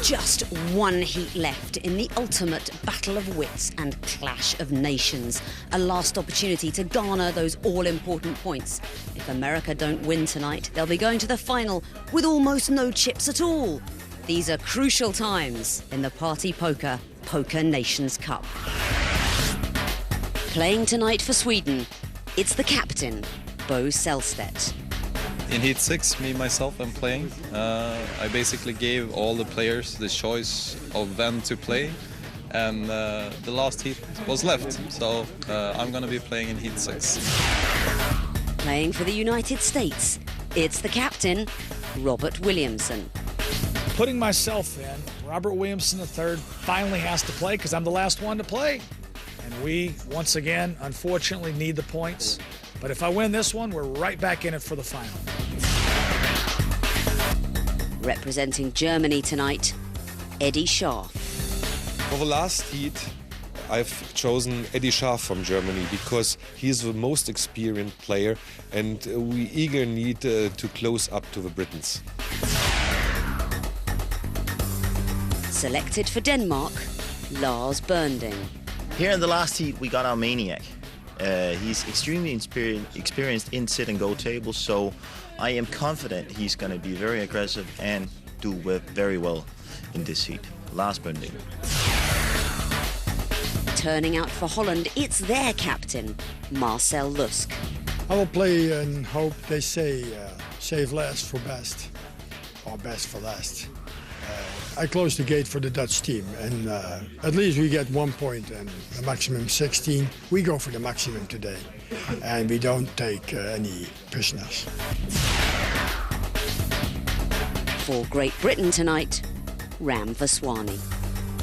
Just one heat left in the ultimate battle of wits and clash of nations. A last opportunity to garner those all-important points. If America don't win tonight, they'll be going to the final with almost no chips at all. These are crucial times in the PartyPoker Poker Nations Cup. Playing tonight for Sweden, it's the captain, Bo Selstedt. In Heat 6, myself, I'm playing. I basically gave all the players the choice of when to play, and the last heat was left, so I'm going to be playing in Heat 6. Playing for the United States, it's the captain, Robert Williamson. Putting myself in, Robert Williamson III finally has to play because I'm the last one to play. And we, once again, unfortunately need the points. But if I win this one, we're right back in it for the final. Representing Germany tonight, Eddie Scharf. For the last heat, I've chosen Eddie Scharf from Germany because he's the most experienced player and we eager need to close up to the Britons. Selected for Denmark, Lars Bernding. Here in the last heat, we got our maniac. He's extremely experienced in sit-and-go tables, so I am confident he's going to be very aggressive and do very well in this heat. Lars Bernding. Turning out for Holland, it's their captain, Marcel Lusk. I will play and hope they say save last for best, or best for last. I closed the gate for the Dutch team, and at least we get 1 point and a maximum 16. We go for the maximum today, and we don't take any prisoners. For Great Britain tonight, Ram Vaswani.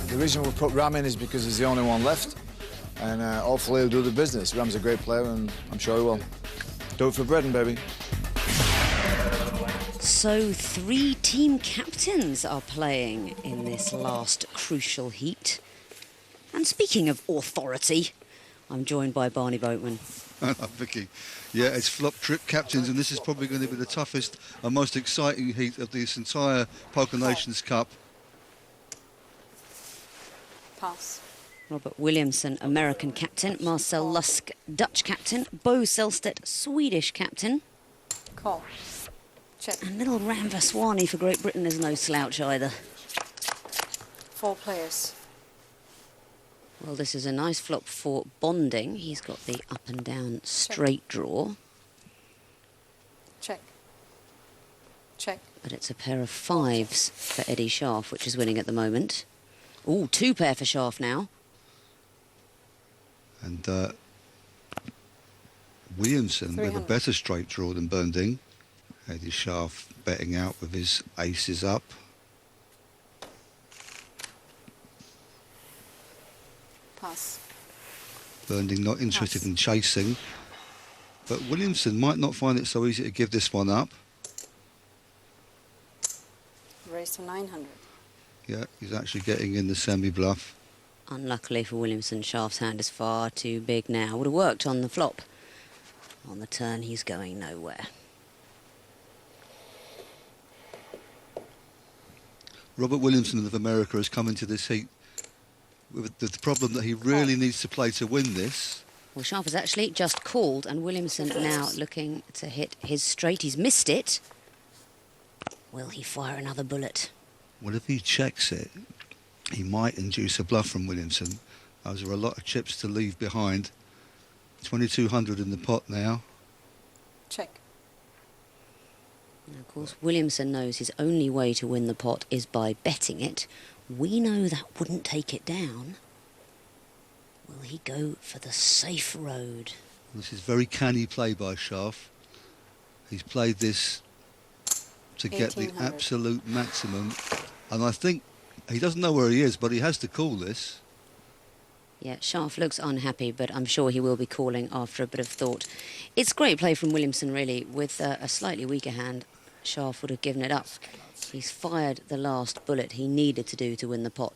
The reason we put Ram in is because he's the only one left, and hopefully he'll do the business. Ram's a great player, and I'm sure he will. Do it for Britain, baby. So 3 team captains are playing in this last crucial heat. And speaking of authority, I'm joined by Barney Boatman. Vicky, yeah, it's flop trip captains, and this is probably going to be the toughest and most exciting heat of this entire Poker Nations Cup. Pass. Robert Williamson, American captain. Marcel Lusk, Dutch captain. Bo Selstedt, Swedish captain. Call. Check. And little Ram Vaswani for Great Britain is no slouch either. 4 players. Well, this is a nice flop for Bonding. He's got the up and down straight draw. Check. Check. But it's a pair of 5s for Eddie Scharf, which is winning at the moment. Ooh, 2 pair for Scharf now. And Williamson with a better straight draw than Bernding. Eddie Scharf betting out with his aces up. Pass. Bernding not interested in chasing. But Williamson might not find it so easy to give this one up. Raise to 900. Yeah, he's actually getting in the semi-bluff. Unluckily for Williamson, Scharf's hand is far too big now. Would have worked on the flop. On the turn, he's going nowhere. Robert Williamson of America has come into this heat with the problem that he really needs to play to win this. Well, Scharf has actually just called, and Williamson now looking to hit his straight. He's missed it. Will he fire another bullet? Well, if he checks it, he might induce a bluff from Williamson. Those are a lot of chips to leave behind. 2,200 in the pot now. Check. And of course, Williamson knows his only way to win the pot is by betting it. We know that wouldn't take it down. Will he go for the safe road? This is very canny play by Scharf. He's played this to get the absolute maximum. And I think he doesn't know where he is, but he has to call this. Yeah, Scharf looks unhappy, but I'm sure he will be calling after a bit of thought. It's great play from Williamson, really. With a slightly weaker hand, Scharf would have given it up. He's fired the last bullet he needed to do to win the pot.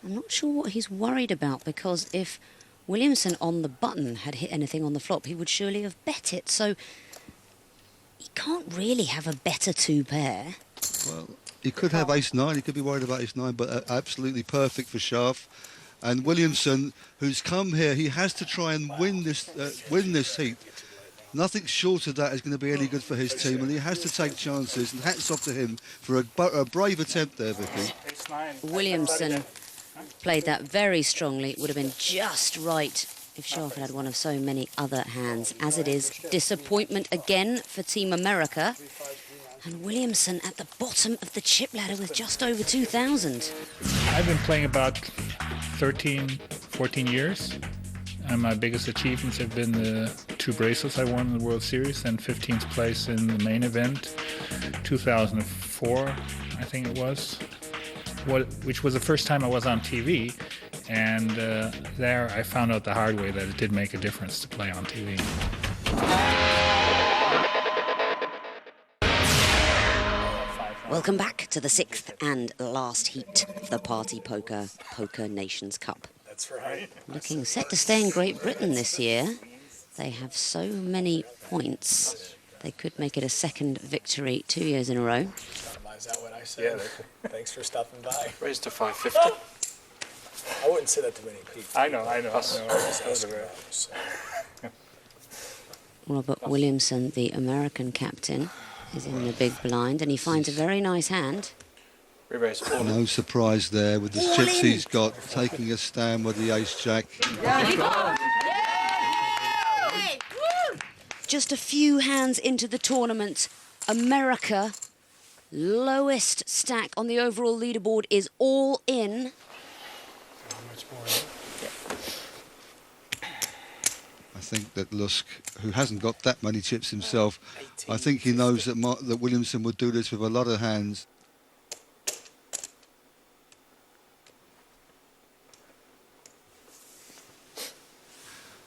I'm not sure what he's worried about, because if Williamson on the button had hit anything on the flop, he would surely have bet it. So he can't really have a better 2 pair. Well, he could have ace-9. He could be worried about ace-9, but absolutely perfect for Scharf. And Williamson, who's come here, he has to try and win this heat. Nothing short of that is going to be any good for his team, and he has to take chances. And hats off to him for a brave attempt there, Vicky. Williamson played that very strongly. It would have been just right if Scharf had one of so many other hands. As it is, disappointment again for Team America. And Williamson at the bottom of the chip ladder with just over 2,000. I've been playing about 13, 14 years. And my biggest achievements have been the 2 bracelets I won in the World Series and 15th place in the main event, 2004, I think it was, which was the first time I was on TV. And there I found out the hard way that it did make a difference to play on TV. Welcome back to the 6th and last heat of the PartyPoker Nations Cup. That's right. Looking set to stay in Great Britain this year. They have so many points. They could make it a second victory 2 years in a row. Is that what I said? Yeah. Thanks for stopping by. Raised to 550. I wouldn't say that to many people. I know. Robert Williamson, the American captain, is in the big blind, and he finds a very nice hand. No surprise there with the chips he's got, taking a stand with the ace-jack. Just a few hands into the tournament, America, lowest stack on the overall leaderboard, is all in. I think that Lusk, who hasn't got that many chips himself, I think he knows that Williamson would do this with a lot of hands.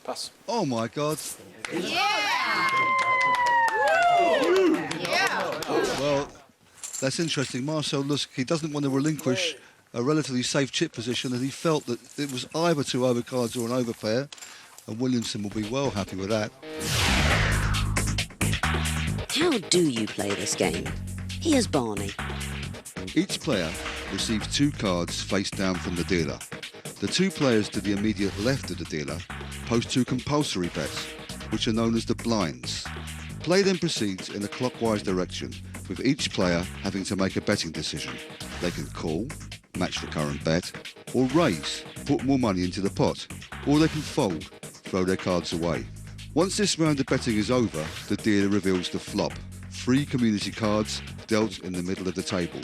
Pass. Oh my God. Yeah! Well, that's interesting. Marcel Lusk, he doesn't want to relinquish a relatively safe chip position, and he felt that it was either 2 overcards or an overpair, and Williamson will be well happy with that. How do you play this game? Here's Barney. Each player receives 2 cards face down from the dealer. The 2 players to the immediate left of the dealer post 2 compulsory bets, which are known as the blinds. Play then proceeds in a clockwise direction, with each player having to make a betting decision. They can call, match the current bet, or raise, put more money into the pot, or they can fold, throw their cards away. Once this round of betting is over, the dealer reveals the flop, 3 community cards dealt in the middle of the table.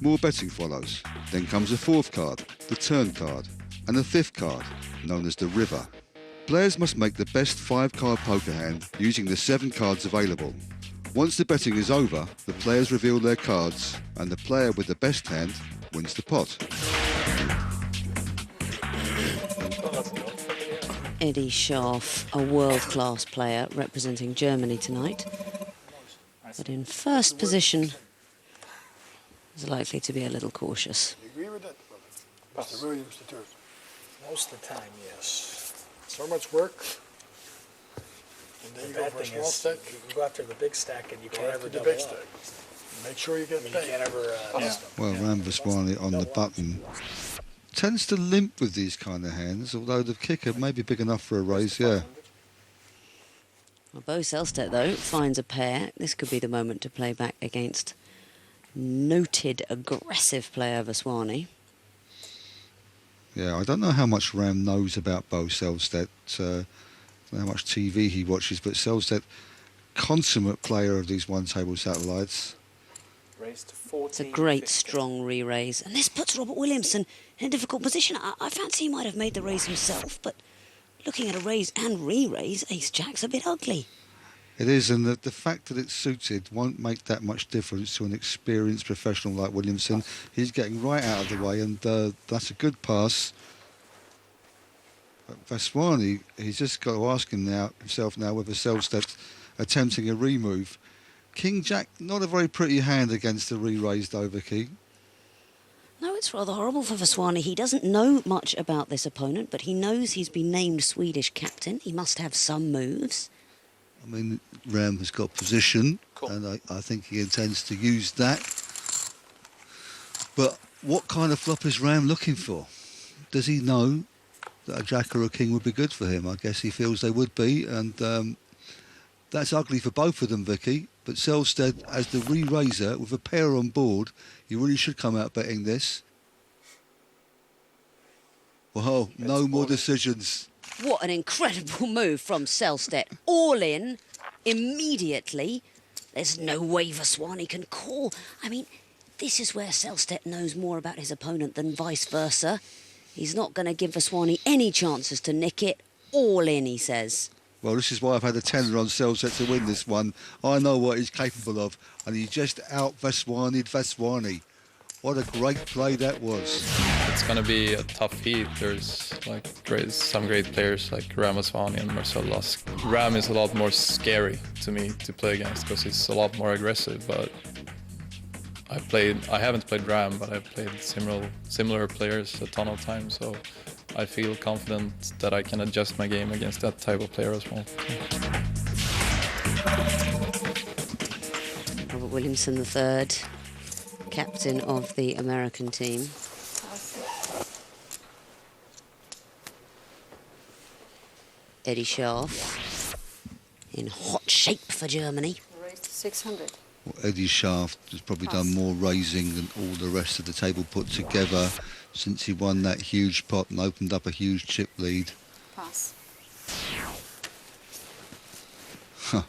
More betting follows. Then comes a 4th card, the turn card, and a 5th card, known as the river. Players must make the best 5-card poker hand using the 7 cards available. Once the betting is over, the players reveal their cards, and the player with the best hand wins the pot. Eddie Scharf, a world-class player representing Germany tonight, but in first position is likely to be a little cautious. You agree with that, Mr. Williams the third? Most of the time, yes. So much work. And then you go for a small stack. You can go after the big stack, and you can't ever double up. Make sure you get paid. You can't ever. Well, Ram Vaswani on the button tends to limp with these kind of hands, although the kicker may be big enough for a raise, yeah. Well, Bo Selstedt, though, finds a pair. This could be the moment to play back against noted aggressive player Vaswani. Yeah, I don't know how much Ram knows about Bo Selstedt, I don't know how much TV he watches, but Selstedt, consummate player of these one-table satellites. It's a great strong re-raise, and this puts Robert Williamson in a difficult position. I fancy he might have made the raise himself, but looking at a raise and re-raise, ace-jack's a bit ugly. It is, and the fact that it's suited won't make that much difference to an experienced professional like Williamson. He's getting right out of the way, and that's a good pass. But Vaswani, he's just got to ask himself now whether Selstedt's attempting a remove. King-Jack, not a very pretty hand against the re-raised overkey. No, it's rather horrible for Vaswani. He doesn't know much about this opponent, but he knows he's been named Swedish captain. He must have some moves. I mean, Ram has got position, and I think he intends to use that. But what kind of flop is Ram looking for? Does he know that a jack or a king would be good for him? I guess he feels they would be, and that's ugly for both of them, Vicky. But Selstead, as the re-raiser, with a pair on board, he really should come out betting this. Well, no more decisions. What an incredible move from Selstead. All in, immediately. There's no way Vaswani can call. I mean, this is where Selstead knows more about his opponent than vice versa. He's not going to give Vaswani any chances to nick it. All in, he says. Well, this is why I've had a tenner on Selstead to win this one. I know what he's capable of, and he just out-Vaswani'd Vaswani. What a great play that was. It's going to be a tough heat. There's like some great players like Ram Vaswani and Marcel Lusk. Ram is a lot more scary to me to play against because he's a lot more aggressive. But I haven't played Ram, but I've played similar players a ton of times. So I feel confident that I can adjust my game against that type of player as well. Robert Williamson III, captain of the American team. Eddie Schaaf in hot shape for Germany. Raised to 600. Well, Eddie Schaaf has probably done more raising than all the rest of the table put together since he won that huge pot and opened up a huge chip lead. Pass. Huh.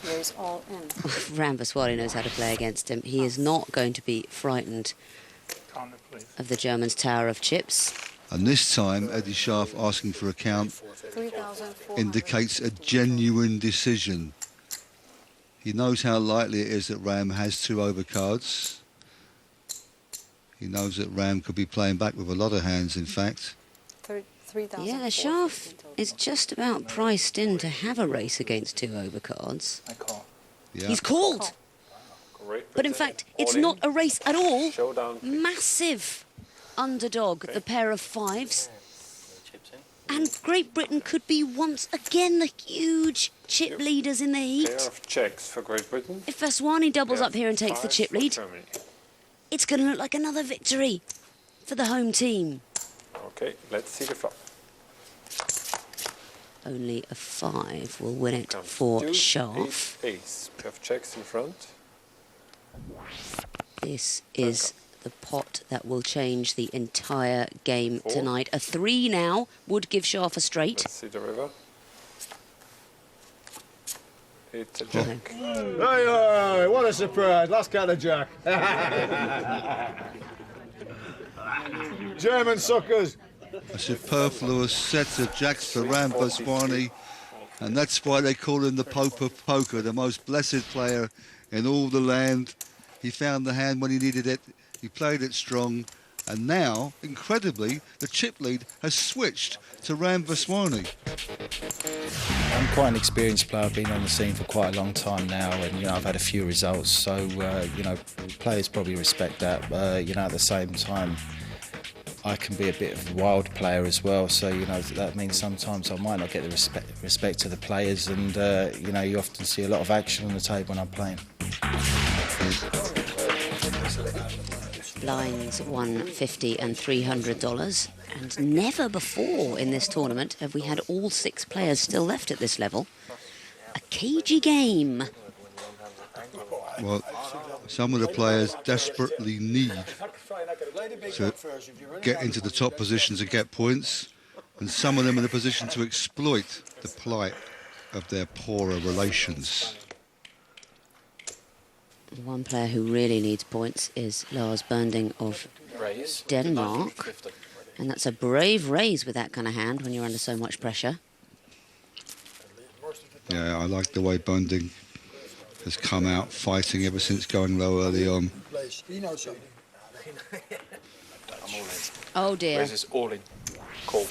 Raise all in. Ram Vaswani knows how to play against him. He is not going to be frightened of the German's tower of chips. And this time, Eddie Schaaf asking for a count 3,400. indicates a genuine decision. He knows how likely it is that Ram has 2 overcards. He knows that Ram could be playing back with a lot of hands, in fact. 3,000. Yeah, Schaaf is just about priced in to have a race against 2 overcards. I call. Yeah. He's called. Great. But in fact, it's not a race at all. Showdown. Massive underdog, the pair of 5s. And Great Britain could be once again the huge chip leaders in the heat. Pair of checks for Great Britain. If Vaswani doubles Pair up here and takes the 5 chip for lead, Germany. it's going to look like another victory for the home team. Okay, let's see the flop. Only a 5 will win it Comes for 2, Schaaf. 8, ace. Pair of checks in front. This is the pot that will change the entire game 4. tonight. A 3 now would give Schaaf a straight. Let's see the river. It's a jack. Hey, what a surprise. Last card of jack. German suckers. A superfluous set of jacks for Ram Vaswani, and that's why they call him the Pope of Poker, the most blessed player in all the land. He found the hand when he needed it, he played it strong, and now, incredibly, the chip lead has switched to Ram Vaswani. I'm quite an experienced player. I've been on the scene for quite a long time now, and I've had a few results. So players probably respect that. At the same time, I can be a bit of a wild player as well. So that means sometimes I might not get the respect of the players, and you often see a lot of action on the table when I'm playing. Blinds $150 and $300, and never before in this tournament have we had all 6 players still left at this level. A cagey game. Well, some of the players desperately need to get into the top positions and get points, and some of them in a position to exploit the plight of their poorer relations. One player who really needs points is Lars Bernding of Denmark. And that's a brave raise with that kind of hand when you're under so much pressure. Yeah, I like the way Bernding has come out fighting ever since going low early on. Oh dear. Raises all in. Call.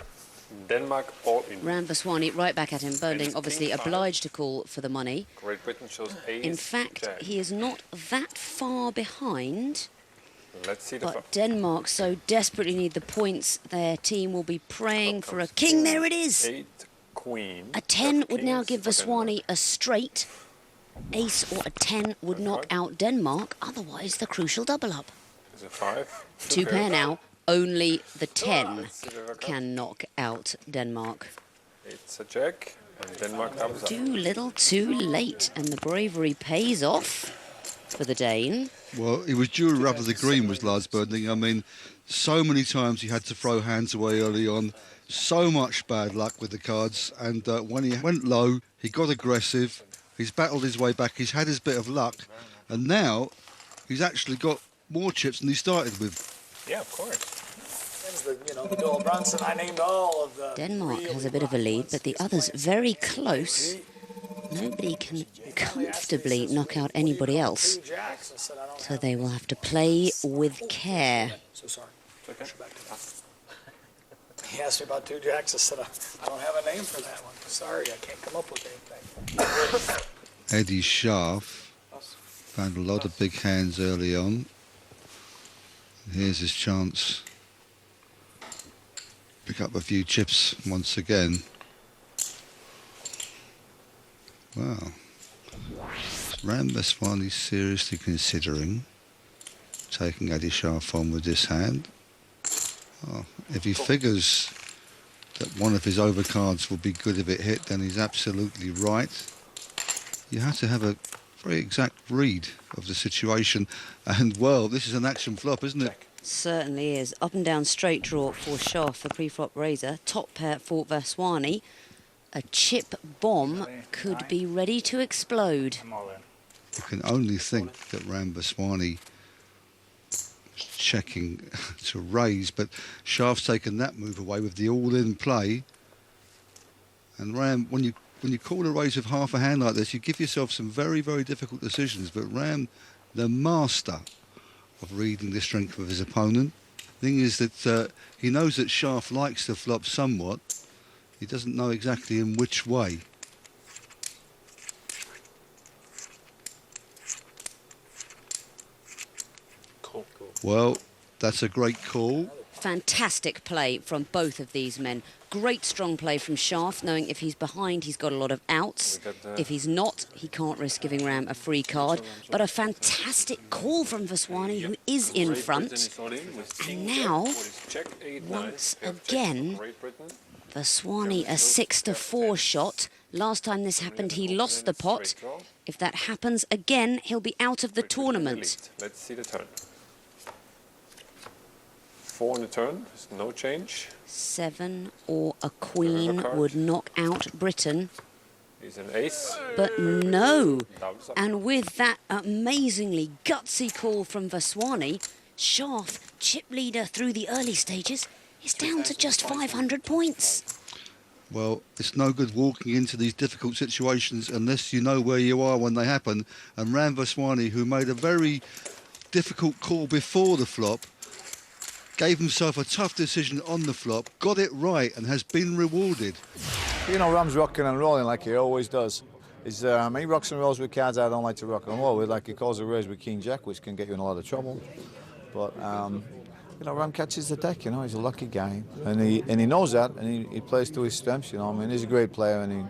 Denmark all in. Ram Vaswani right back at him. Bernding obviously obliged to call for the money. Great Britain shows ace. In fact, jack. he is not that far behind. Let's see the flop. But Denmark so desperately need the points, their team will be praying for a king. There it is. 8, queen. A 10 would now give Vaswani a straight. Ace or a 10 would knock out Denmark, otherwise the crucial double up. It's a 5. Two pair now. Only the 10 can knock out Denmark. It's a jack, and Denmark comes up. Too little, too late, and the bravery pays off for the Dane. Well, he was due a rub of the green, was Lars Berding. I mean, so many times he had to throw hands away early on. So much bad luck with the cards. And when he went low, he got aggressive. He's battled his way back. He's had his bit of luck. And now he's actually got more chips than he started with. Yeah, of course. The Doyle Brunson, I named all of the... Denmark has a bit of a lead, but the others very close. Nobody can comfortably knock out anybody else. So they will have to play with care. So sorry. He asked me about 2 jacks. I said, I don't have a name for that one. Sorry, I can't come up with anything. Eddie Scharf found a lot of big hands early on. Here's his chance. Pick up a few chips once again. Wow. Ram Beswani seriously considering taking Eddie Scharf on with this hand. Oh, if he figures that one of his overcards will be good if it hit, then he's absolutely right. You have to have a very exact read of the situation. And, well, this is an action flop, isn't it? Certainly is. Up and down straight draw for Scharf, the pre-flop raiser. Top pair for Vaswani. A chip bomb could be ready to explode. You can only think that Ram Vaswani checking to raise, but Scharf's taken that move away with the all-in play. And Ram, when you call a raise with half a hand like this, you give yourself some very, very difficult decisions. But Ram, the master of reading the strength of his opponent. Thing is that he knows that Scharf likes to flop somewhat. He doesn't know exactly in which way. Cool. Well, that's a great call. Fantastic play from both of these men. Great strong play from Scharf, knowing if he's behind, he's got a lot of outs. If he's not, he can't risk giving Ram a free card. But a fantastic call from Vaswani, who is in front. And now, once again, Vaswani a 6-4 shot. Last time this happened, he lost the pot. If that happens again, he'll be out of the tournament. Let's see the turn. 4 on the turn, there's no change. 7 or a queen would knock out Britain. He's an ace. But no. And with that amazingly gutsy call from Vaswani, Scharf, chip leader through the early stages, is down to just 500 points. Well, it's no good walking into these difficult situations unless you know where you are when they happen. And Ram Vaswani, who made a very difficult call before the flop, gave himself a tough decision on the flop, got it right, and has been rewarded. You know, Ram's rocking and rolling like he always does. He rocks and rolls with cards I don't like to rock and roll with, like he calls a raise with King Jack, which can get you in a lot of trouble. But, you know, Ram catches the deck, you know, he's a lucky guy. And he knows that, and he plays to his strengths, you know. I mean, he's a great player, and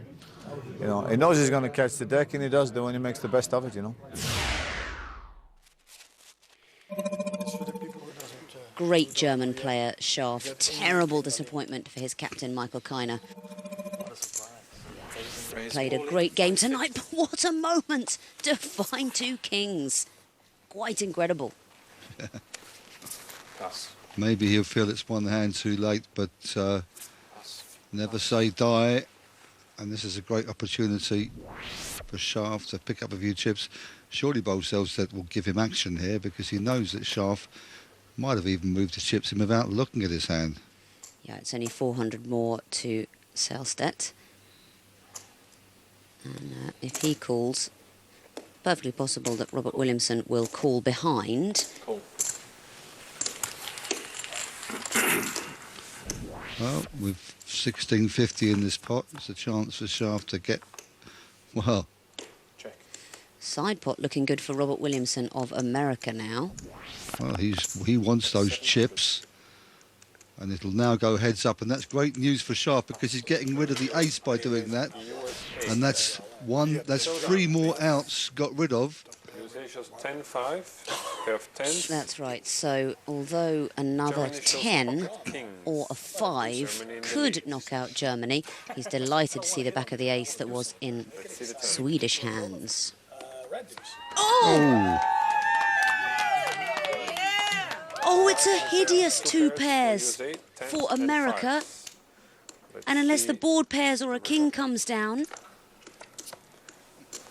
he knows he's going to catch the deck, and he does, though, and he makes the best of it, you know. Great German player, Scharf. Terrible disappointment for his captain, Michael Kiner. Played a great game tonight, but what a moment to find 2 kings. Quite incredible. Maybe he'll feel it's one hand too late, but never say die. And this is a great opportunity for Scharf to pick up a few chips. Surely Bolselstedt will give him action here because he knows that Scharf might have even moved his chips in without looking at his hand. Yeah, it's only 400 more to Selstedt. And if he calls, perfectly possible that Robert Williamson will call behind. Cool. Well, with 1650 in this pot, it's a chance for Scharf to get, well... Side pot looking good for Robert Williamson of America now. Well, he wants those chips. And it'll now go heads up. And that's great news for Scharf because he's getting rid of the ace by doing that. And that's 3 more outs got rid of. USA shows 10-5. pair of tens. That's right. So although another Germany shows 10 pocket kings. or a 5 Germany in the could lead. knock out Germany, he's delighted to see the back of the ace that was in Let's see the turn. Swedish hands. Oh, Oh, it's a hideous two for USA USA, tens for and America. fives. Let's And unless see. the board pairs or a king comes down...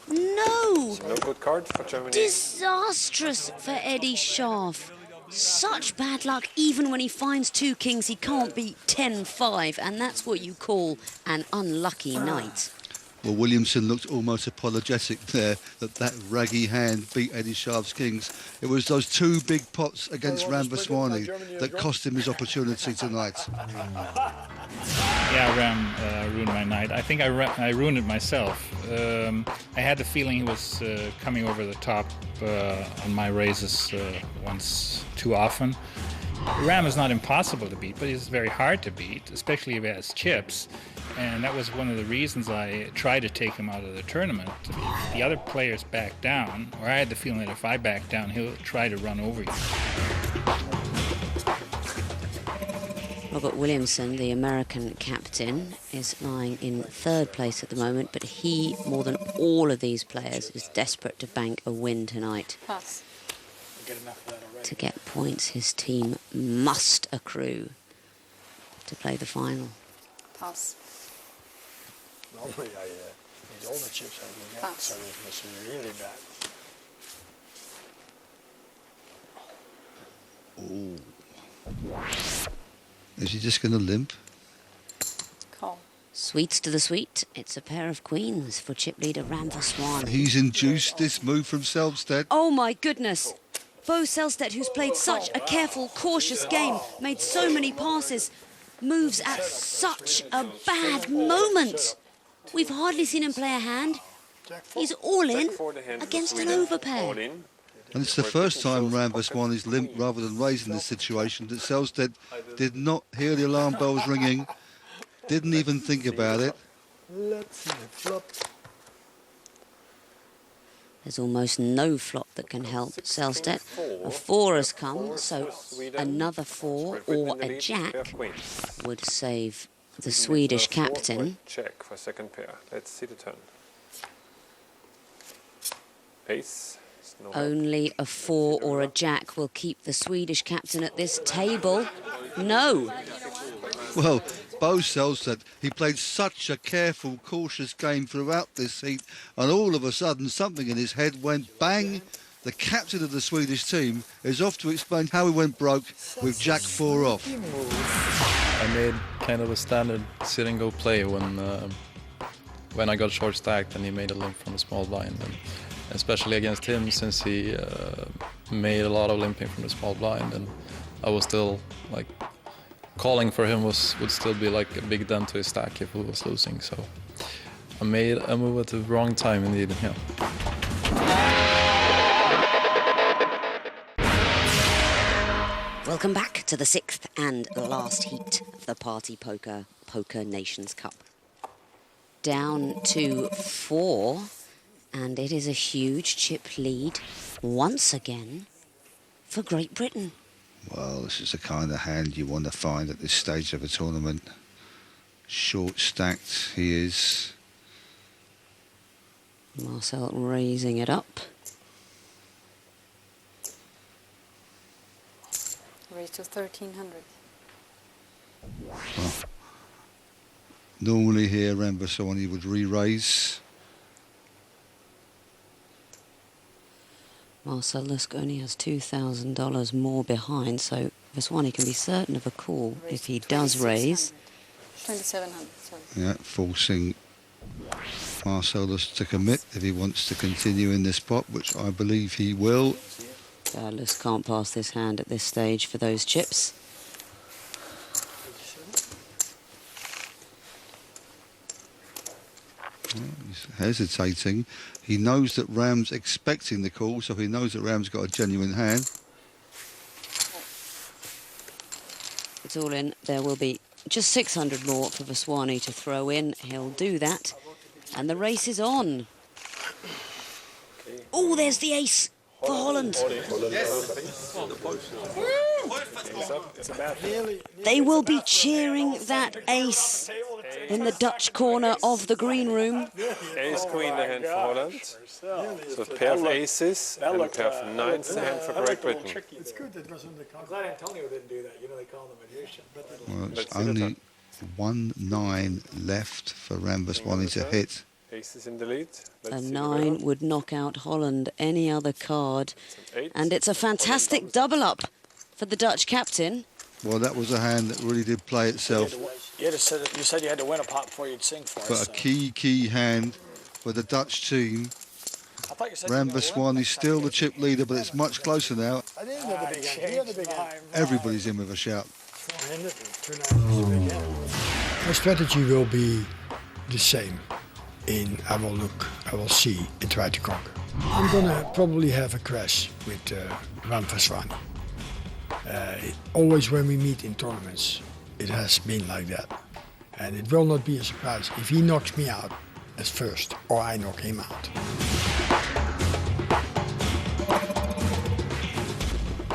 No! No good card for Germany. Disastrous for Eddie Scharf. Such bad luck, even when he finds 2 kings, he can't beat 10-5, and that's what you call an unlucky night. well, Williamson looked almost apologetic there that raggy hand beat Eddie Scharf's kings. It was those 2 big pots against Rambaswani that cost him his opportunity tonight. Yeah, Ram ruined my night. I think I ruined it myself. I had the feeling he was coming over the top on my raises once too often. Ram is not impossible to beat, but he's very hard to beat, especially if he has chips. And that was one of the reasons I tried to take him out of the tournament. If the other players back down, or I had the feeling that if I back down, he'll try to run over you. Robert Williamson, the American captain, is lying in 3rd place at the moment, but he, more than all of these players, is desperate to bank a win tonight. Pass. To get points, his team must accrue to play the final. Pass. Normally I need all the chips I can get, Pass. so it must be really bad. Is he just going to limp? Call. Sweets to the sweet. It's a pair of queens for chip leader Rambaswani. He's induced this move from Selbstedt. Oh my goodness! Bo Selstedt, who's played such a careful, cautious game, made so many passes, moves at such a bad moment. We've hardly seen him play a hand. He's all in Check for the hand for against an Sweden. All overpair. in. And it's the first time Rambaswani's limped rather than raised in this situation that Selbstedt did not hear the alarm bells ringing, didn't even think about it. Let's see the flop. There's almost no flop that can help Selstedt. A 4 has come, so another 4 or a jack would save the Swedish captain. Check for second pair. Let's see the turn. Ace. No help. Only a 4 or a jack will keep the Swedish captain at this table. No! Well, Bo Selstedt, he played such a careful, cautious game throughout this heat, and all of a sudden something in his head went bang. The captain of the Swedish team is off to explain how he went broke with Jack 4 off. I made kind of a standard sit and go play when I got short stacked and he made a limp from a small blind, and especially against him since he made a lot of limping from the small blind, and I was still like calling for him would still be like a big dent to his stack if he was losing. So I made a move at the wrong time indeed. Yeah. Welcome back to the 6th and last heat of the PartyPoker Poker Nations Cup. Down to 4, and it is a huge chip lead once again for Great Britain. Well, this is the kind of hand you want to find at this stage of a tournament. Short stacked he is. Marcel raising it up. Raise to 1300. Well, normally here Rambaswani would re-raise. Marcel Lusk only has $2,000 more behind, so Vaswani can be certain of a call if he does raise. 2700, sorry. Yeah, forcing Marcellus to commit if he wants to continue in this pot, which I believe he will. Lusk can't pass this hand at this stage for those chips. Well, he's hesitating. He knows that Ram's expecting the call, so he knows that Ram's got a genuine hand. It's all in. There will be just 600 more for Vaswani to throw in. He'll do that. And the race is on. Oh, there's the ace. for Holland. They will be cheering that ace in the Dutch corner of the green room. Ace queen in the hand for Holland. So a pair of aces and a pair of nines in the hand for Great Britain. It's good that it was in the I'm glad Antonio didn't do that. You know, they call them a magician. Well, it's only 1-9 left for Rambaswani to hit. Aces in the lead. A 9 would knock out Holland any other card. And it's a fantastic double up for the Dutch captain. Well, that was a hand that really did play itself. You said you had to win a pot before you'd sing for us. But a key hand for the Dutch team. Rambaswani's still the chip leader, but it's much closer now. Everybody's in with a shout. My strategy will be the same. I will see and try to conquer. I'm gonna probably have a crash with Rambaswani. Always when we meet in tournaments, it has been like that. And it will not be a surprise if he knocks me out as first or I knock him out.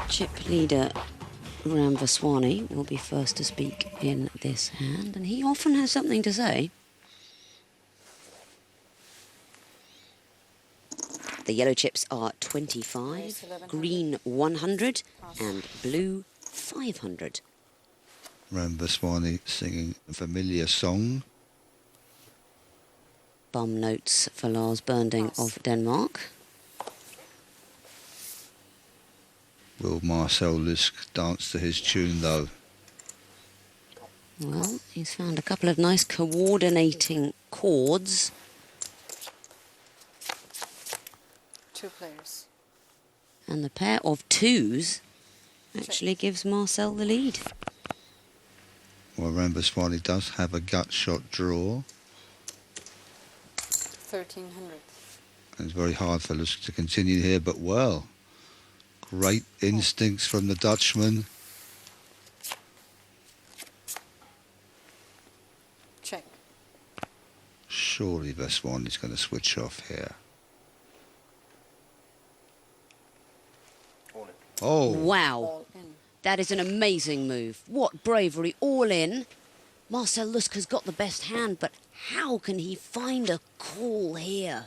Chip leader Rambaswani will be first to speak in this hand, and he often has something to say. The yellow chips are 25, green 100, and blue 500. Rambaswani singing a familiar song. Bum notes for Lars Bernding of Denmark. Will Marcel Lusk dance to his tune, though? Well, he's found a couple of nice coordinating chords. 2 players. And the pair of 2s actually gives Marcel the lead. Well, Rambaswani does have a gut shot draw. 1300. And it's very hard for Lusk to continue here, but well, great instincts from the Dutchman. Check. Surely Vaswani's going to switch off here. Oh. Wow. That is an amazing move. What bravery, all in. Marcel Lusk has got the best hand, but how can he find a call here?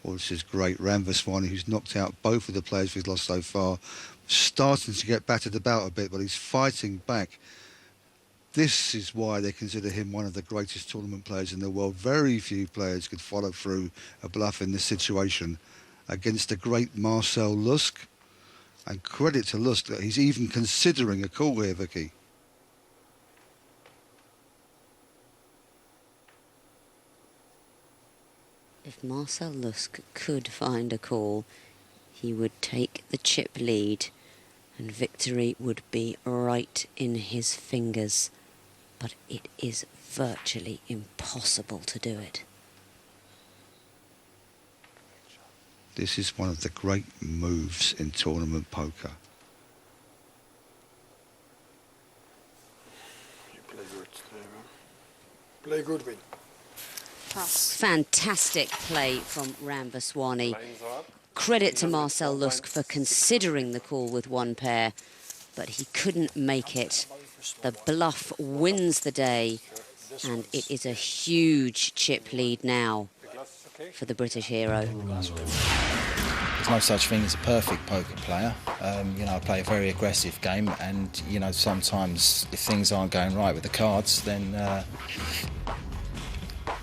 Well, this is great. Rambaswani, who's knocked out both of the players we've lost so far, starting to get battered about a bit, but he's fighting back. This is why they consider him one of the greatest tournament players in the world. Very few players could follow through a bluff in this situation against the great Marcel Lusk. And credit to Lusk that he's even considering a call here, Vicky. If Marcel Lusk could find a call, he would take the chip lead and victory would be right in his fingers. But it is virtually impossible to do it. This is one of the great moves in tournament poker. You play good, play good win. Fantastic play from Rambaswani. Credit to Marcel Lusk for considering the call with one pair, but he couldn't make it. The bluff wins the day, and it is a huge chip lead now for the British hero. There's no such thing as a perfect poker player. I play a very aggressive game, and sometimes if things aren't going right with the cards, then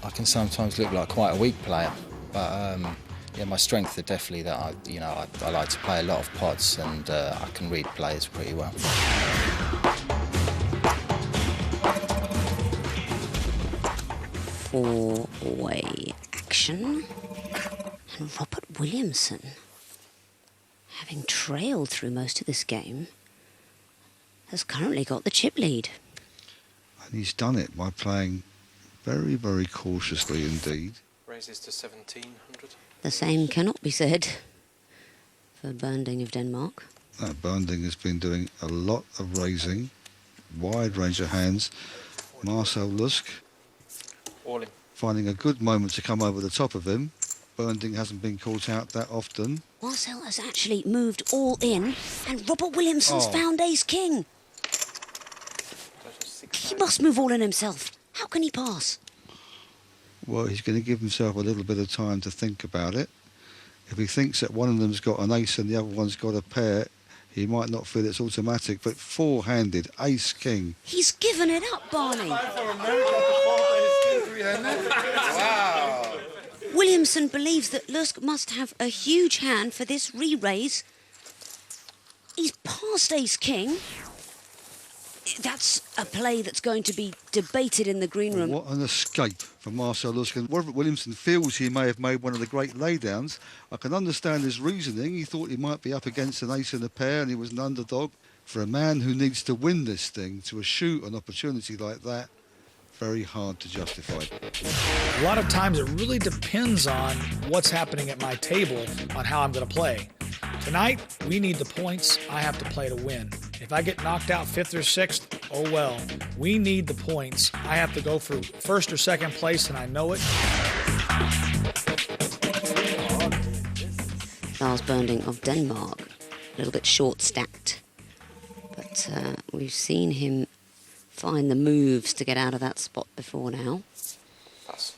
I can sometimes look like quite a weak player. But my strengths are definitely that I like to play a lot of pots, and I can read players pretty well. Four-way action. And Robert Williamson, having trailed through most of this game, has currently got the chip lead. And he's done it by playing very, very cautiously indeed. Raises to 1700. The same cannot be said for Bernding of Denmark. Bernding has been doing a lot of raising, wide range of hands. Marcel Lusk All in. finding a good moment to come over the top of him. Bernding hasn't been caught out that often. Marcel has actually moved all in, and Robert Williamson's found ace-king. He must move all in himself. How can he pass? Well, he's going to give himself a little bit of time to think about it. If he thinks that one of them's got an ace and the other one's got a pair, he might not feel it's automatic, but four-handed, ace-king. He's given it up, Barney. Wow. Williamson believes that Lusk must have a huge hand for this re-raise. He's past ace-king. That's a play that's going to be debated in the green room. What an escape from Marcel Lusk. And Robert Williamson feels he may have made one of the great laydowns. I can understand his reasoning. He thought he might be up against an ace and a pair and he was an underdog. For a man who needs to win this thing, to eschew an opportunity like that, very hard to justify. A lot of times it really depends on what's happening at my table on how I'm going to play. Tonight, we need the points. I have to play to win. If I get knocked out 5th or 6th, oh well. We need the points. I have to go for 1st or 2nd place, and I know it. Lars Bernding of Denmark, a little bit short-stacked. But we've seen him find the moves to get out of that spot before now. Pass.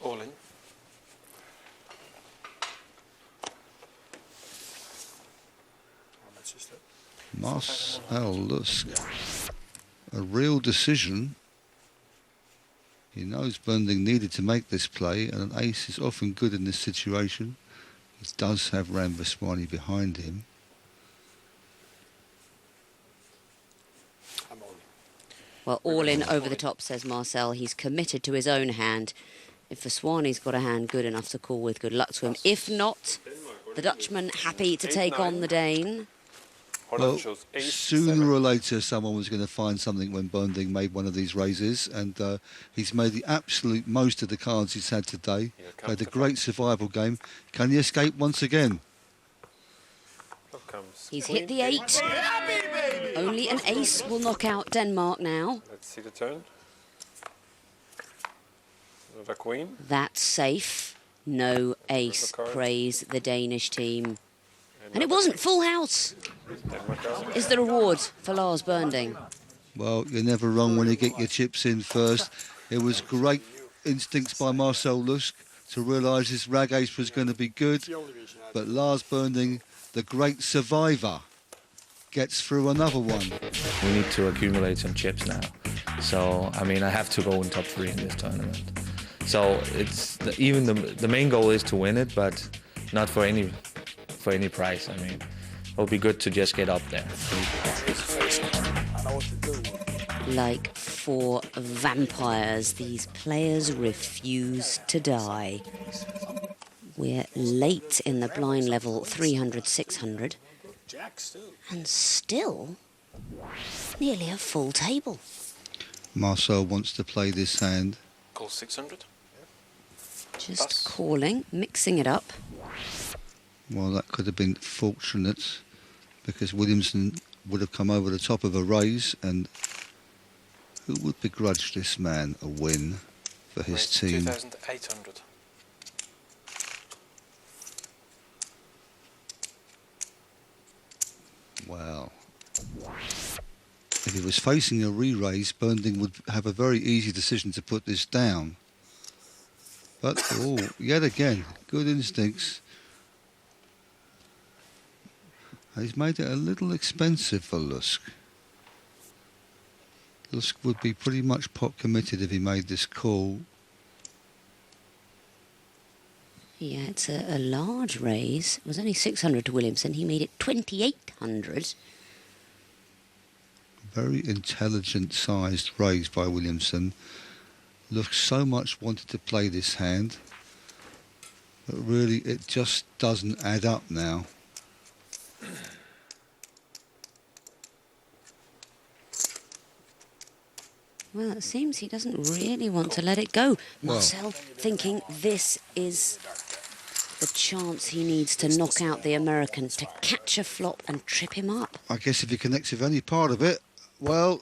All in. Marcel Lusk, a real decision. He knows Bernding needed to make this play, and an ace is often good in this situation. He does have Rambaswani behind him. Well, all in over the top, says Marcel. He's committed to his own hand. If Vaswani's got a hand good enough to call with, good luck to him. If not, the Dutchman happy to take on the Dane. Well, sooner or later someone was going to find something when Bernding made one of these raises, and he's made the absolute most of the cards he's had today. Played a great survival game. Can he escape once again? He's hit the 8. Only an ace will knock out Denmark now. Let's see the turn. Another queen. That's safe. No ace. Praise the Danish team. And it wasn't full house. Is the reward for Lars Bernding. Well, you're never wrong when you get your chips in first. It was great instincts by Marcel Lusk to realise his rag ace was going to be good. But Lars Bernding, the great survivor, gets through another one. We need to accumulate some chips now. So, I mean, I have to go in top 3 in this tournament. So it's the main goal is to win it, but not for any price. I mean, it would be good to just get up there. Like 4 vampires, these players refuse to die. We're late in the blind level 300-600. And still, nearly a full table. Marcel wants to play this hand. Call 600. Just calling, mixing it up. Well, that could have been fortunate because Williamson would have come over the top of a raise, and who would begrudge this man a win for his team? 2,800. Wow. If he was facing a re-raise, Bernding would have a very easy decision to put this down. But, oh, yet again, good instincts. He's made it a little expensive for Lusk. Lusk would be pretty much pot committed if he made this call. Yeah, it's a large raise. It was only 600 to Williamson. He made it 2,800. Very intelligent sized raise by Williamson. Lusk so much wanted to play this hand, but really it just doesn't add up now. Well, it seems he doesn't really want to let it go. Marcel thinking this is The chance he needs to knock out the American, to catch a flop and trip him up. I guess if he connects with any part of it, well,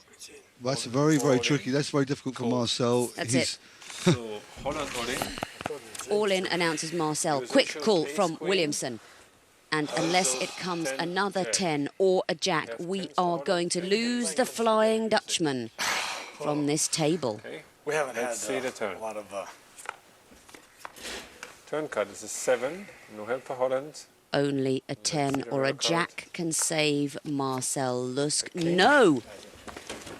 that's very, very tricky. That's very difficult for Marcel. That's it. So Holland all in. All in, announces Marcel. Quick call from Williamson. And unless it comes another 10 or a jack, we are going to lose the Flying Dutchman from this table. Okay. We haven't Let's had see the turn. a lot of... Turn card is a 7. No help for Holland. Only a 10 or a jack can save Marcel Lusk. No!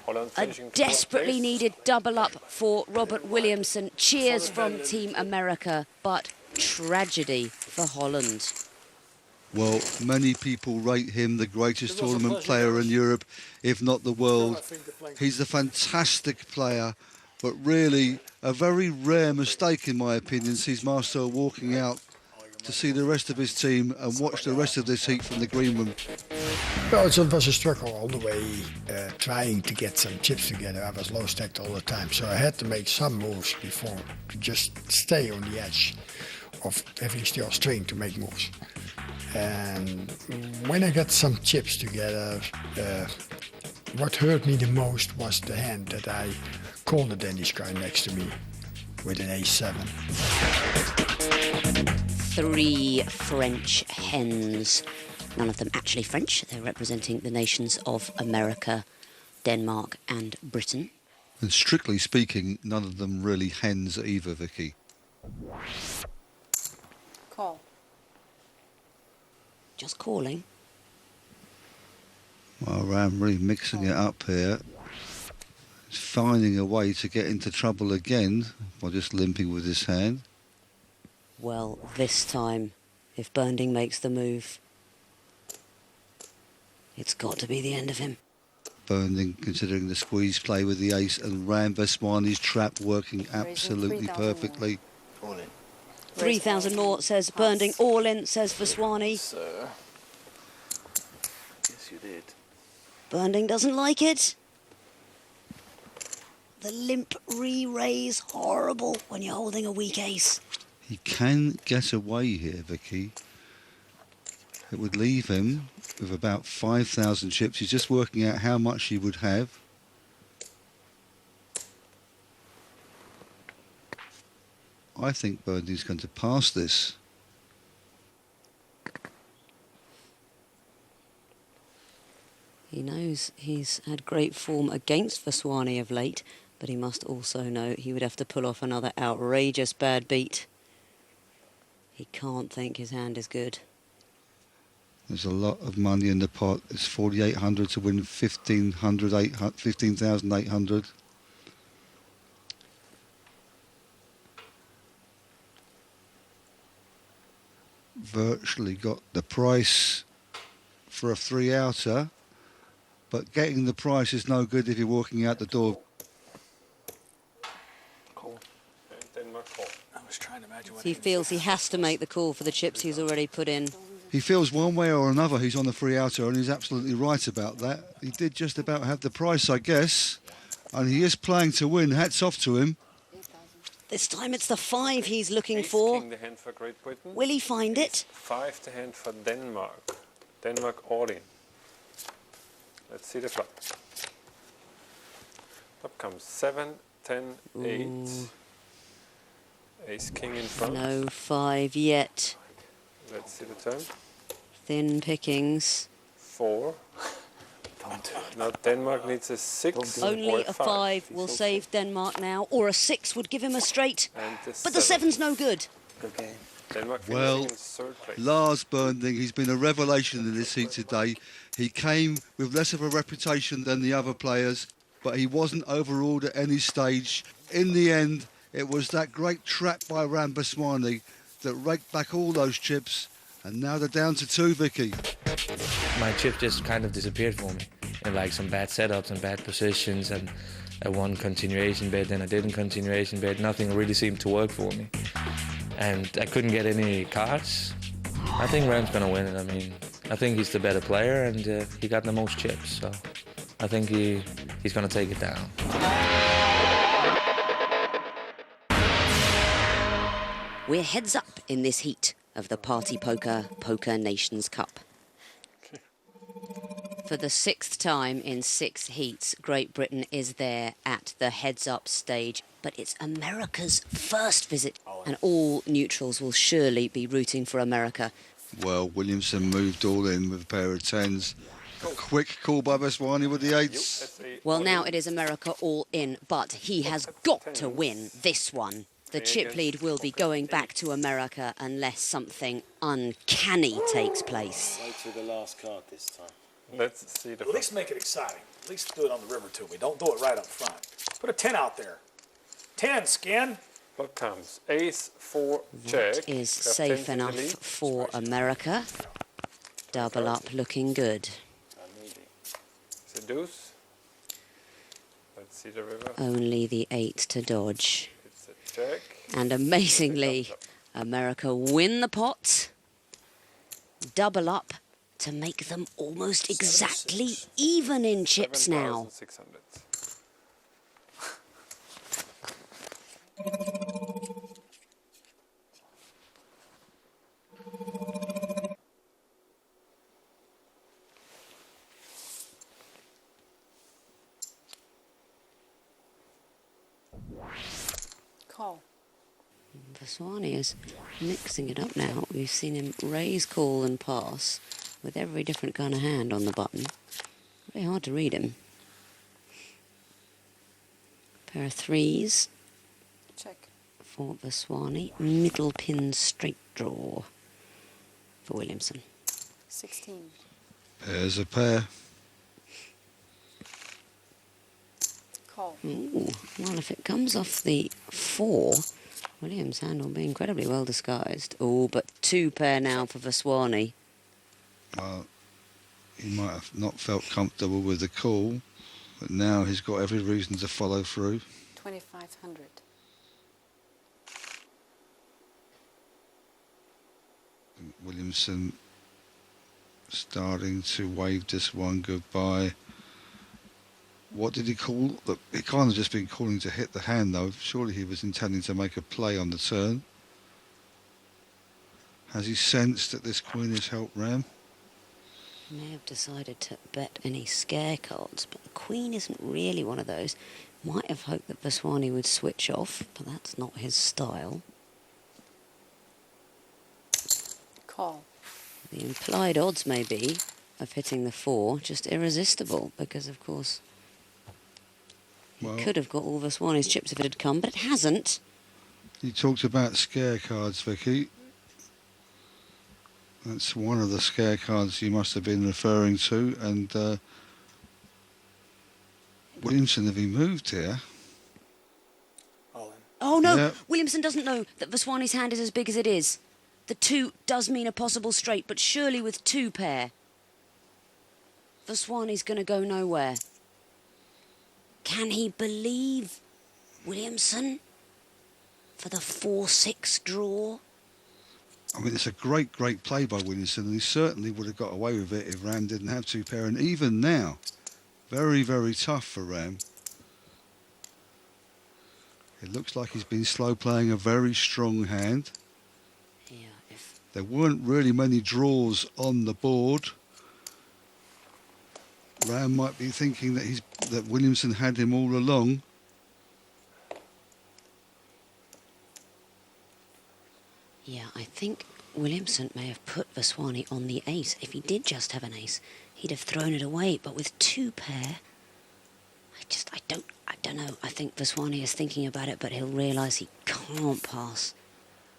Holland A finishing desperately 4th place. needed double up for Robert Williamson. Cheers from Team America, but tragedy for Holland. Well, many people rate him the greatest tournament player in Europe, if not the world. He's a fantastic player, but really a very rare mistake, in my opinion, sees Marcel walking out to see the rest of his team and watch the rest of this heat from the green room. Well, it was a struggle all the way, trying to get some chips together. I was low stacked all the time, so I had to make some moves before to just stay on the edge of having still string to make moves. And when I got some chips together, what hurt me the most was the hand that I called the Danish guy next to me with an A7. 3 French hens. None of them actually French. They're representing the nations of America, Denmark and Britain. And strictly speaking, none of them really hens either, Vicky. Call. Just calling. Well, Ram really mixing it up here. He's finding a way to get into trouble again by just limping with his hand. Well, this time, if Bernding makes the move, it's got to be the end of him. Bernding considering the squeeze play with the ace, and Ram Vaswani's trap working absolutely perfectly. All in. 3,000 more, says Bernding. All in, says Vaswani. So, yes, you did. Bernding doesn't like it. The limp re-raise, horrible when you're holding a weak ace. He can get away here, Vicky. It would leave him with about 5,000 chips. He's just working out how much he would have. I think Bernding's going to pass this. He knows he's had great form against Vaswani of late, but he must also know he would have to pull off another outrageous bad beat. He can't think his hand is good. There's a lot of money in the pot. It's 4,800 to win 15,800. Virtually got the price for a 3-outer, but getting the price is no good if you're walking out the door. Call. Denmark call. I was trying to imagine what He feels he has to make the call for the chips he's already put in. He feels one way or another he's on the 3-outer, and he's absolutely right about that. He did just about have the price, I guess, and he is playing to win. Hats off to him. This time it's the 5 he's looking Ace for. King the hand for Great Britain. Will he find it? 5 the hand for Denmark. Denmark all in. Let's see the flop. Up comes 7, 10, 8. Ace King in front. No 5 yet. Let's see the turn. Thin pickings. 4. Now Denmark needs a 6 Only or a 5 will save Denmark now, or a 6 would give him a straight. And But the 7's no good. Good game. Denmark Well, finishing in 3rd place. Lars Bernding, he's been a revelation in this heat today. He came with less of a reputation than the other players, but he wasn't overruled at any stage. In the end, it was that great trap by Ram Vaswani that raked back all those chips, and now they're down to 2, Vicky. My chip just kind of disappeared for me in like some bad setups and bad positions, and I won continuation bet, then I didn't continuation bet. Nothing really seemed to work for me, and I couldn't get any cards. I think Ram's gonna win it. I mean, I think he's the better player, and he got the most chips, so I think he's gonna take it down. We're heads up in this heat. of the PartyPoker Poker Nations Cup. For the 6th time in 6 heats, Great Britain is there at the heads-up stage, but it's America's first visit, and all neutrals will surely be rooting for America. Well, Williamson moved all in with a pair of 10s. A quick call by Vaswani with the 8s. Well, now it is America all in, but he has got to win this one. The chip lead will be going back to America unless something uncanny takes place. Wait till the last card this time. Let's see the. At least make it exciting. At least do it on the river to me. Don't do it right up front. Put a 10 out there. 10, Skin. What comes? Ace, 4, check. That is safe enough for America. Double up looking good. It's a deuce. Let's see the river. Only the 8 to dodge. It's a check. And amazingly, America win the pot. Double up to make them almost exactly even in chips now. 7,600. Call. Vaswani is mixing it up now. We've seen him raise, call and pass with every different kind of hand on the button. Very hard to read him. Pair of 3s. Check. For Vaswani. Middle pin straight draw for Williamson. 16. There's a pair. Call. Ooh, well, if it comes off the 4, Williams' hand will be incredibly well disguised. Oh, but 2 pair now for Vaswani. He might have not felt comfortable with the call, but now he's got every reason to follow through. 2,500. Williamson starting to wave this one goodbye. What did he call? Look, he can't have just been calling to hit the hand though. Surely he was intending to make a play on the turn. Has he sensed that this queen has helped Ram? He may have decided to bet any scare cards, but the queen isn't really one of those. Might have hoped that Vaswani would switch off, but that's not his style. Call. The implied odds may be of hitting the 4 just irresistible, because of course he could have got all Vaswani's chips if it had come, but it hasn't. He talked about scare cards, Vicky. That's one of the scare cards you must have been referring to, and Williamson, if he moved here... Oh no, Yeah. Williamson doesn't know that Vaswani's hand is as big as it is. The 2 does mean a possible straight, but surely with 2 pair, Vaswani's going to go nowhere. Can he believe Williamson for the 4-6 draw? I mean, it's a great, great play by Williamson, and he certainly would have got away with it if Ram didn't have 2 pair. And even now, very, very tough for Ram. It looks like he's been slow playing a very strong hand. Yeah, there weren't really many draws on the board. Ram might be thinking that Williamson had him all along. Yeah, I think Williamson may have put Vaswani on the ace. If he did just have an ace, he'd have thrown it away. But with 2 pair, I don't know. I think Vaswani is thinking about it, but he'll realise he can't pass.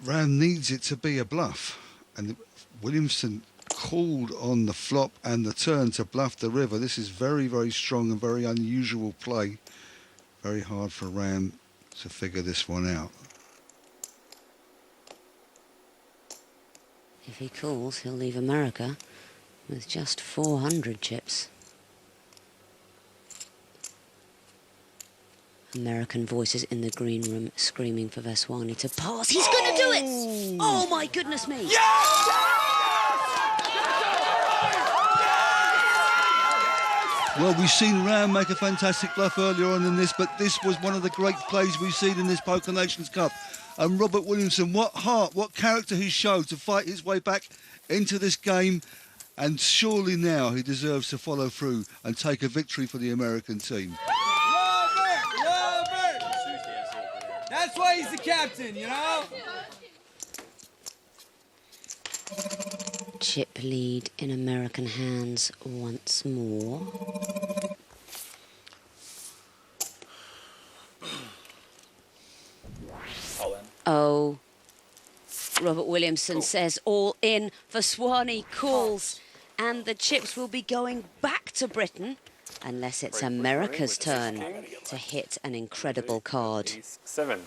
Ram needs it to be a bluff, and Williamson called on the flop and the turn to bluff the river. This is very, very strong and very unusual play. Very hard for Ram to figure this one out. If he calls, he'll leave America with just 400 chips. American voices in the green room screaming for Vaswani to pass. He's going to do it! Oh my goodness me! Well, we've seen Ram make a fantastic bluff earlier on in this, but this was one of the great plays we've seen in this Poker Nations Cup. And Robert Williamson, what heart, what character he showed to fight his way back into this game. And surely now he deserves to follow through and take a victory for the American team. Robert! That's why he's the captain, you know? Chip lead in American hands once more. Oh, Robert Williamson says all in for Swanee calls, and the chips will be going back to Britain unless it's America's turn to hit an incredible card. 7.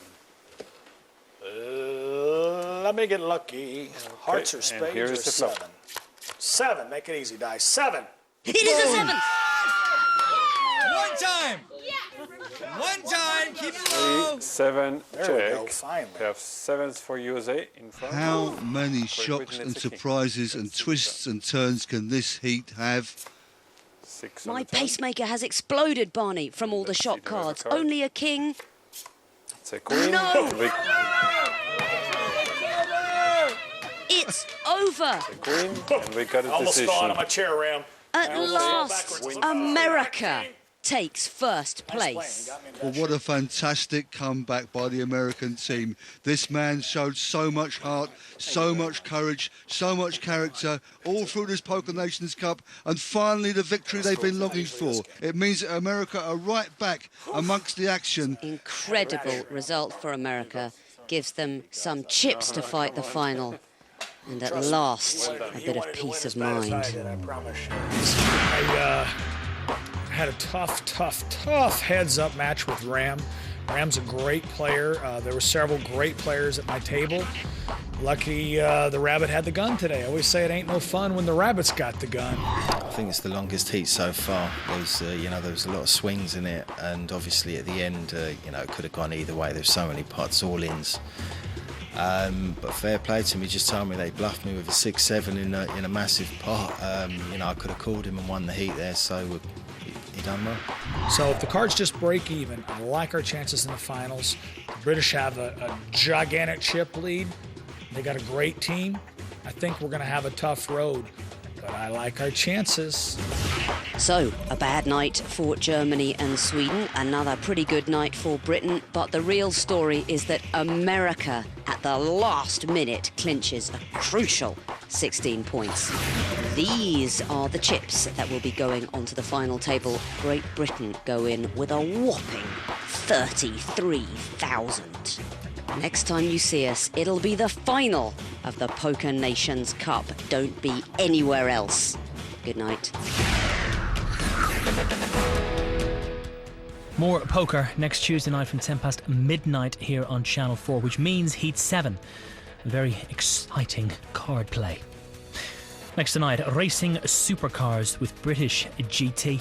Let me get lucky. Hearts or spades or here's the 7? flop. 7. Make it easy, dice. 7. It is a 7. One time. One time. Keep it low. 3, 7, There we go, check. finally. We have 7s for USA in front. How many shocks and surprises and twists and turns can this heat have? 6 My pacemaker has exploded, Barney, from all the shot cards. Only a king. It's a queen. No! It's over. Queen, and we got a Almost decision. fell out of my chair, Ram. At last, America takes first place. Well, what a fantastic comeback by the American team. This man showed so much heart, so much courage, so much character, all through this Poker Nations Cup, and finally the victory they've been longing for. It means that America are right back amongst the action. Incredible result for America. Gives them some chips to fight the final. And at last, a bit of peace of mind. I had a tough heads-up match with Ram. Ram's a great player. There were several great players at my table. Lucky the rabbit had the gun today. I always say it ain't no fun when the rabbit's got the gun. I think it's the longest heat so far. There was a lot of swings in it, and obviously at the end, it could have gone either way. There's so many pots, all-ins. But fair play to me. Just told me they bluffed me with a 6-7 in a massive pot. I could have called him and won the heat there, so he done well. So if the cards just break even, I like our chances in the finals. The British have a gigantic chip lead. They got a great team. I think we're going to have a tough road, but I like our chances. So, a bad night for Germany and Sweden, another pretty good night for Britain, but the real story is that America, at the last minute, clinches a crucial 16 points. These are the chips that will be going onto the final table. Great Britain go in with a whopping 33,000. Next time you see us, it'll be the final of the Poker Nations Cup. Don't be anywhere else. Good night. More poker next Tuesday night from 10 past midnight here on Channel 4, which means Heat 7. A very exciting card play. Next tonight, racing supercars with British GT.